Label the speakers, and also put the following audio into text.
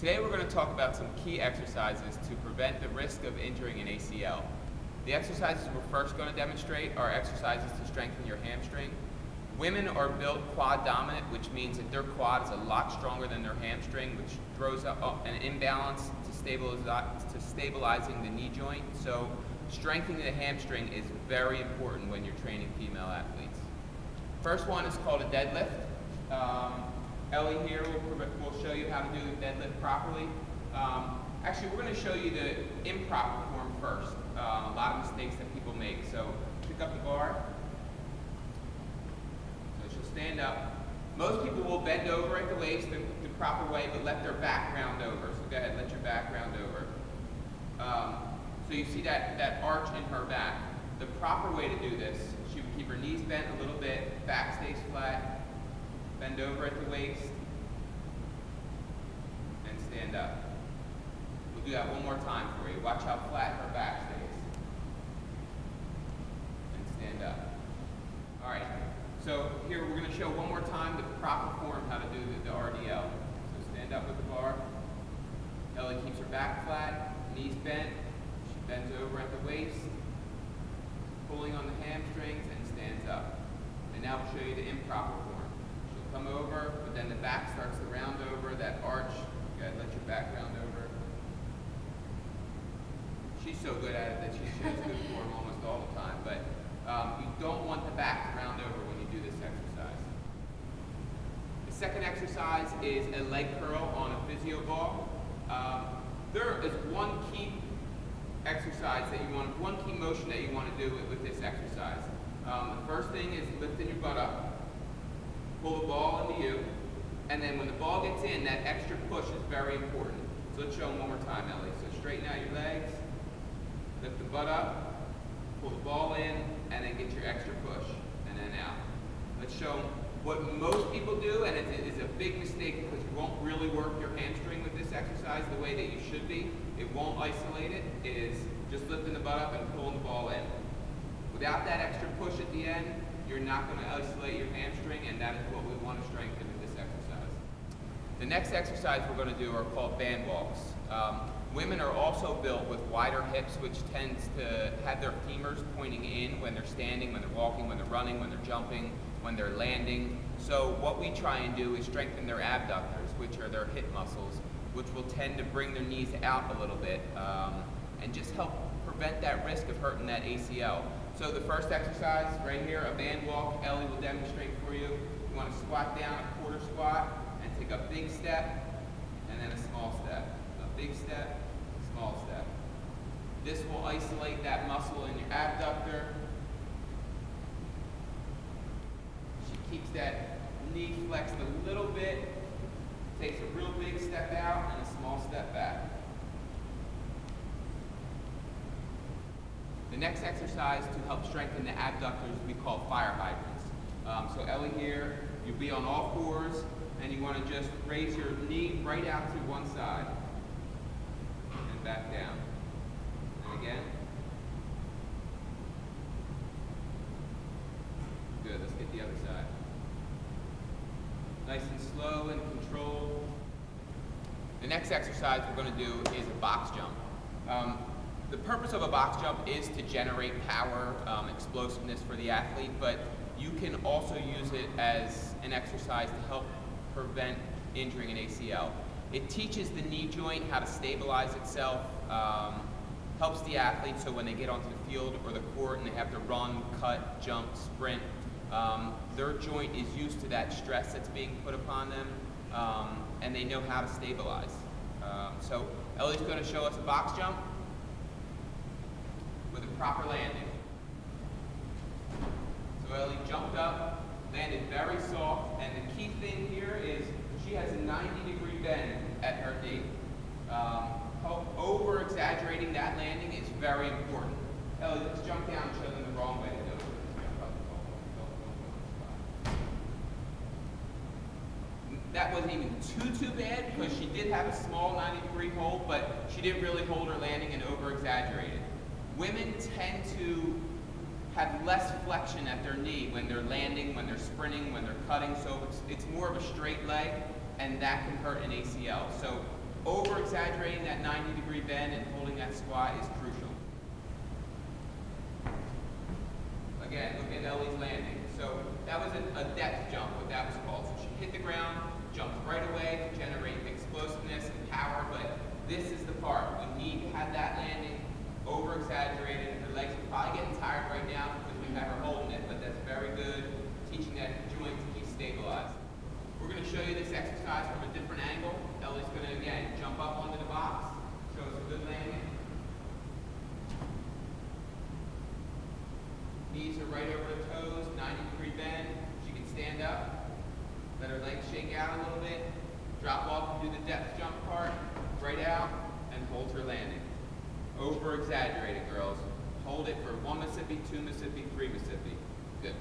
Speaker 1: Today we're going to talk about some key exercises to prevent the risk of injuring an ACL. The exercises we're first going to demonstrate are exercises to strengthen your hamstring. Women are built quad dominant, which means that their quad is a lot stronger than their hamstring, which throws up an imbalance to stabilizing the knee joint. So strengthening the hamstring is very important when you're training female athletes. First one is called a deadlift. Ellie here will show you how to do the deadlift properly. Actually, we're going to show you the improper form first. A lot of mistakes that people make. So pick up the bar. So she'll stand up. Most people will bend over at the waist the proper way, but let their back round over. So go ahead, let your back round over. So you see that arch in her back. The proper way to do this, she would keep her knees bent a little bit, back stays flat. Bend over at the waist, and stand up. We'll do that one more time for you. Watch how flat her back stays. And stand up. All right, so here we're going to show one more time the proper form how to do the RDL. So stand up with the bar. Ellie keeps her back flat, knees bent. She bends over at the waist, pulling on the hamstrings, and stands up. And now we'll show you the improper form. Come over, but then the back starts to round over, that arch. You gotta let your back round over. She's so good at it that she shows good form almost all the time, but you don't want the back to round over when you do this exercise. The second exercise is a leg curl on a physio ball. There is one key exercise that you want, one key motion that you want to do with this exercise. The first thing is lifting your butt up. Pull the ball into you, and then when the ball gets in, that extra push is very important. So let's show them one more time, Ellie. So straighten out your legs, lift the butt up, pull the ball in, and then get your extra push, and then out. Let's show them what most people do, and it's a big mistake because you won't really work your hamstring with this exercise the way that you should be. It won't isolate it, is just lifting the butt up and pulling the ball in. Without that extra push at the end, you're not going to isolate your hamstring, and that is what we want to strengthen in this exercise. The next exercise we're going to do are called band walks. Women are also built with wider hips, which tends to have their femurs pointing in when they're standing, when they're walking, when they're running, when they're jumping, when they're landing. So what we try and do is strengthen their abductors, which are their hip muscles, which will tend to bring their knees out a little bit and just help prevent that risk of hurting that ACL. So the first exercise right here, a band walk, Ellie will demonstrate for you. You want to squat down, a quarter squat, and take a big step, and then a small step. A big step, small step. This will isolate that muscle in your abductor. She keeps that knee flexed a little bit, takes a real big step out, and a small step back. The next exercise to help strengthen the abductors we call fire hydrants. So Ellie here, you'll be on all fours, and you want to just raise your knee right out to one side, and back down. And again. Good, let's get the other side. Nice and slow and controlled. The next exercise we're going to do is a box jump. The purpose of a box jump is to generate power, explosiveness for the athlete, but you can also use it as an exercise to help prevent injuring an ACL. It teaches the knee joint how to stabilize itself, helps the athlete so when they get onto the field or the court and they have to run, cut, jump, sprint, their joint is used to that stress that's being put upon them, and they know how to stabilize. So Ellie's going to show us a box jump with a proper landing. So Ellie jumped up, landed very soft, and the key thing here is she has a 90-degree bend at her knee. Over-exaggerating that landing is very important. Ellie, let's jump down and show them the wrong way to do it. Jump up. That wasn't even too bad because she did have a small 90-degree hold, but she didn't really hold her landing and over-exaggerated. Women tend to have less flexion at their knee when they're landing, when they're sprinting, when they're cutting, so it's more of a straight leg, and that can hurt an ACL. So Over-exaggerating that 90-degree bend and holding that squat is crucial. Again, look at Ellie's landing. So that was a depth jump, what that was called. So she hit the ground, jumped right away to generate explosiveness and power, but this is the part. We need to have that landing over-exaggerated. Her legs are probably getting tired right now because we have her holding it, but that's very good, teaching that joint to be stabilized. We're going to show you this exercise from a different angle. Ellie's going to, again, jump up onto the box, show us a good landing. Knees are right over the toes, 90-degree bend. She can stand up, let her legs shake out a little bit, drop off and do the depth jump part, right out, and hold her landing. Over-exaggerated, girls. Hold it for 1 Mississippi, 2 Mississippi, 3 Mississippi. Good.